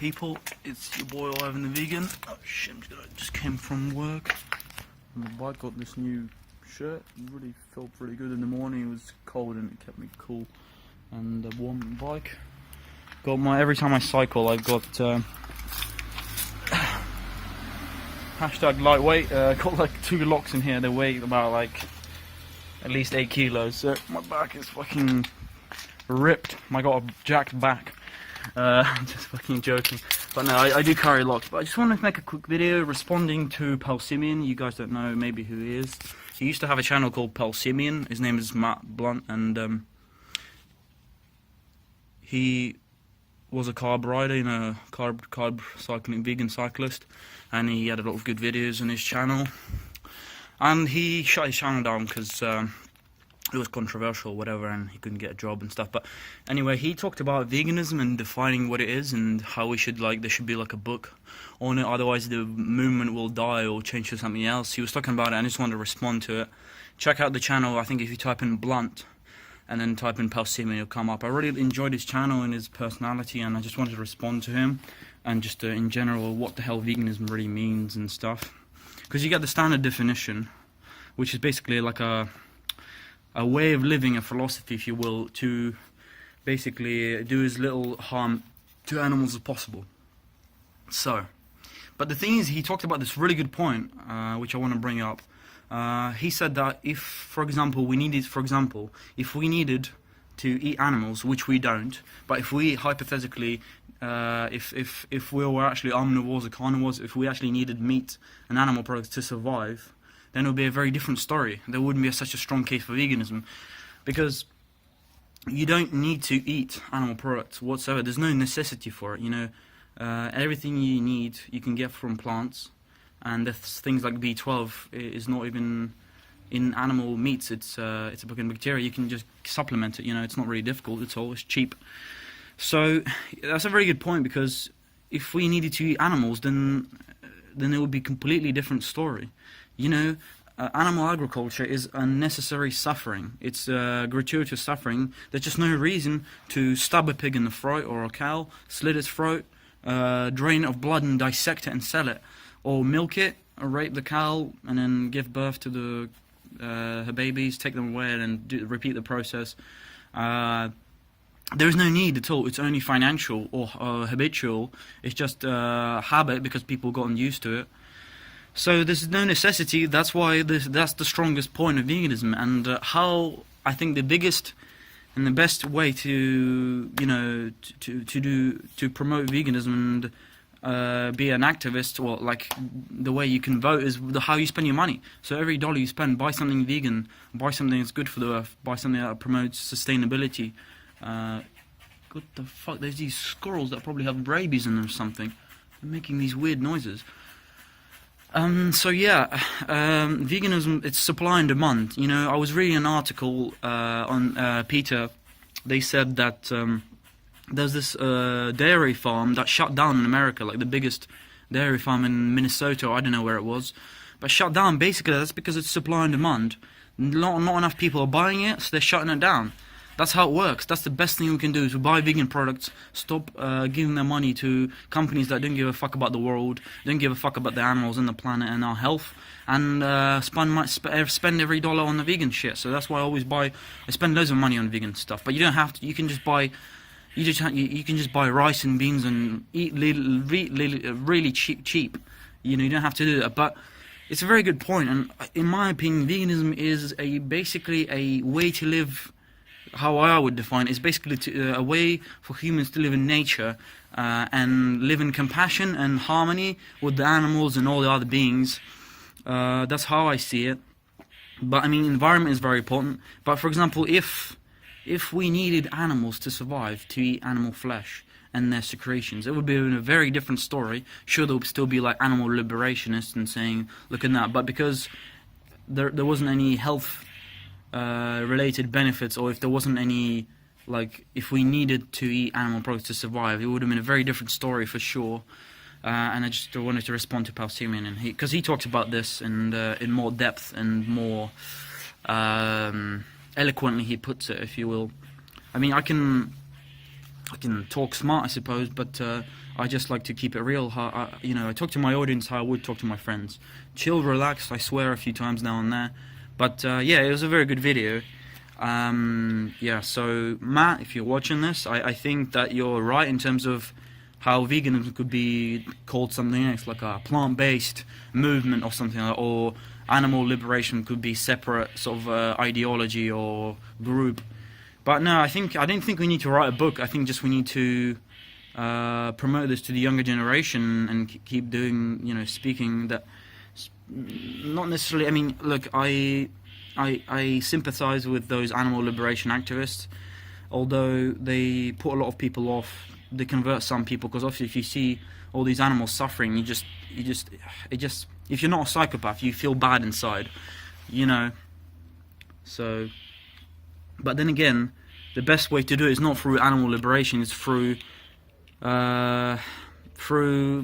people? It's your boy Ivan the Vegan. Oh shit, just came from work. And the bike got this new shirt. It really felt pretty good in the morning. It was cold and it kept me cool and warm on the bike. Got my, every time I cycle I've got hashtag lightweight. Got like 2 locks in here. They weigh about like at least 8 kilos. So my back is fucking ripped. I got a jacked back. Just fucking joking. But no, I do carry locks. But I just wanted to make a quick video responding to Powsimian. You guys don't know maybe who he is. He used to have a channel called Powsimian. His name is Matt Blunt, and he was a carb rider, you know, carb cycling, vegan cyclist, and he had a lot of good videos on his channel. And he shut his channel down because it was controversial or whatever, and he couldn't get a job and stuff. But anyway, he talked about veganism and defining what it is and how we should, like, there should be like a book on it, otherwise the movement will die or change to something else. He was talking about it, and I just wanted to respond to it. Check out the channel. I think if you type in Blunt and then type in Powsimian, it'll come up. I really enjoyed his channel and his personality, and I just wanted to respond to him and just in general what the hell veganism really means and stuff. Because you get the standard definition, which is basically like a way of living, a philosophy, if you will, to basically do as little harm to animals as possible. So, but the thing is, he talked about this really good point, which I want to bring up. He said that if, for example, if we needed to eat animals, which we don't, but if we hypothetically, if we were actually omnivores or carnivores, if we actually needed meat and animal products to survive, then it would be a very different story. There wouldn't be such a strong case for veganism, because you don't need to eat animal products whatsoever. There's no necessity for it, you know. Everything you need you can get from plants, and there's things like B12 is not even in animal meats. It's a fucking bacteria. You can just supplement it, you know. It's not really difficult at all. It's cheap. So that's a very good point, because if we needed to eat animals, then it would be a completely different story. You know, animal agriculture is unnecessary suffering. It's gratuitous suffering. There's just no reason to stab a pig in the throat, or a cow, slit its throat, drain it of blood and dissect it and sell it, or milk it, or rape the cow and then give birth to her babies, take them away, and then repeat the process. There is no need at all. It's only financial or habitual. It's just habit, because people gotten used to it. So there's no necessity. That's why that's the strongest point of veganism, and how I think the biggest and the best way to, you know, to promote veganism and be an activist, or like the way you can vote, is how you spend your money. So every dollar you spend, buy something vegan, buy something that's good for the earth, buy something that promotes sustainability. What the fuck? There's these squirrels that probably have rabies in them or something. They're making these weird noises. So yeah, veganism, it's supply and demand. You know, I was reading an article on PETA. They said that there's this dairy farm that shut down in America, like the biggest dairy farm in Minnesota, I don't know where it was, but shut down. Basically, that's because it's supply and demand. Not enough people are buying it, so they're shutting it down. That's how it works. That's the best thing we can do, is to buy vegan products, stop giving their money to companies that don't give a fuck about the world, don't give a fuck about the animals and the planet and our health, and spend every dollar on the vegan shit. So that's why I spend loads of money on vegan stuff. But you don't have to. You can just buy, you can just buy rice and beans and eat really cheap. You know, you don't have to do that. But it's a very good point, and in my opinion, veganism is basically a way to live. How I would define it is basically a way for humans to live in nature and live in compassion and harmony with the animals and all the other beings. That's how I see it. But I mean, environment is very important. But for example, if we needed animals to survive, to eat animal flesh and their secretions, it would be a very different story. Sure, there would still be like animal liberationists and saying, look at that. But because there wasn't any health related benefits, or if there wasn't any, like, if we needed to eat animal products to survive, it would have been a very different story for sure. And I just wanted to respond to Powsimian, and because he talks about this and in more depth and more eloquently he puts it, if you will. I mean, I can I can talk smart, I suppose, but I just like to keep it real. I talk to my audience how I would talk to my friends. Chill, relax. I swear a few times now and there, but yeah, it was a very good video. Yeah, so Matt, if you're watching this, I think that you're right in terms of how veganism could be called something else, like a plant-based movement or something, or animal liberation could be separate sort of ideology or group. But no, I don't think we need to write a book. I think just we need to promote this to the younger generation and keep doing, speaking that. Not necessarily. I mean, look, I sympathize with those animal liberation activists, although they put a lot of people off. They convert some people, because obviously if you see all these animals suffering, if you're not a psychopath, you feel bad inside, So, but then again, the best way to do it is not through animal liberation. It's through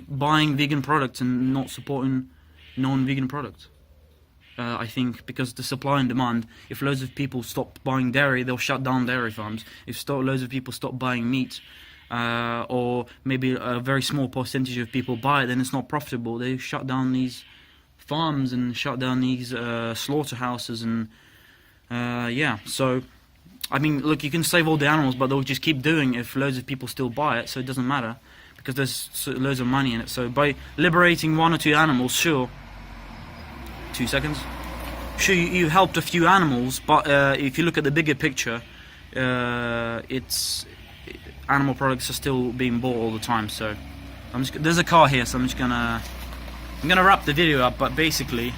buying vegan products and not supporting non-vegan products. I think because the supply and demand, if loads of people stop buying dairy, they'll shut down dairy farms. If loads of people stop buying meat, or maybe a very small percentage of people buy it, then it's not profitable. They shut down these farms and shut down these slaughterhouses, and yeah. So, I mean, look, you can save all the animals, but they'll just keep doing it if loads of people still buy it, so it doesn't matter, because there's loads of money in it. So by liberating 1 or 2 animals, sure, 2 seconds. Sure, you helped a few animals, but if you look at the bigger picture, animal products are still being bought all the time. So there's a car here, so I'm gonna wrap the video up. But basically,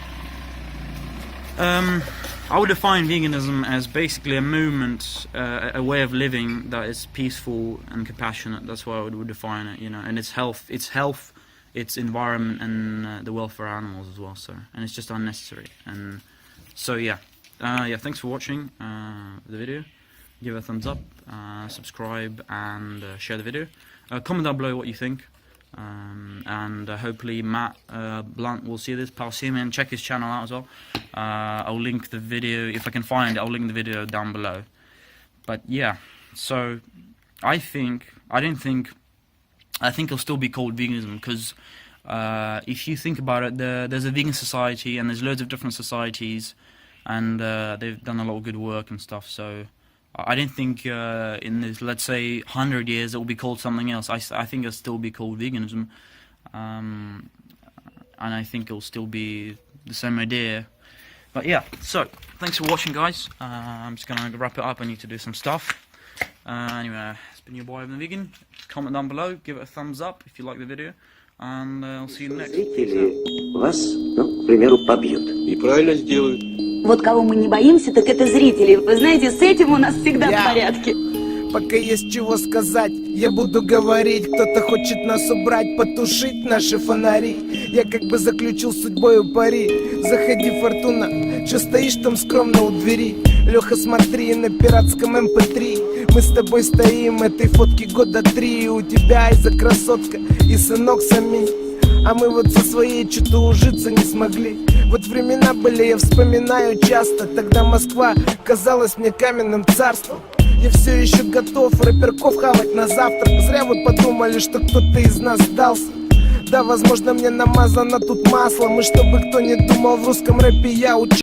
I would define veganism as basically a movement, a way of living that is peaceful and compassionate. That's what I would define it, and it's health, its environment, and the welfare of animals as well. So, and it's just unnecessary. And so yeah, thanks for watching the video. Give it a thumbs up, subscribe, and share the video. Comment down below what you think, and hopefully Matt Blunt will see this. Powsimian, check his channel out as well. I'll link the video, if I can find it, I'll link the video down below. But yeah, so I think it'll still be called veganism, because if you think about it, there's a vegan society, and there's loads of different societies, and they've done a lot of good work and stuff. So I don't think in this, let's say, 100 years, it will be called something else. I think it'll still be called veganism, and I think it'll still be the same idea. But yeah, so thanks for watching, guys. I'm just gonna wrap it up. I need to do some stuff. Anyway, it's been your boy Evan the Vegan. Comment down below, give it a thumbs up if you like the video, and I'll see you next. Зрители вас, к примеру, побьют. И правильно сделают. Вот кого мы не боимся, так это зрители. Вы знаете, с этим у нас всегда в порядке. Пока есть чего сказать, я буду говорить. Кто-то хочет нас убрать, потушить наши фонари. Я как бы заключил с судьбою пари. Заходи, Фортуна, чё стоишь там скромно у двери? Леха, смотри, на пиратском MP3 мы с тобой стоим, этой фотки года 3. У тебя Айза красотка и сынок Саминь, а мы вот со своей что-то ужиться не смогли. Вот времена были, я вспоминаю часто. Тогда Москва казалась мне каменным царством. Я все еще готов рэперков хавать на завтрак. Зря вы подумали, что кто-то из нас сдался. Да, возможно, мне намазано тут маслом. И чтобы кто не думал, в русском рэпе я учу.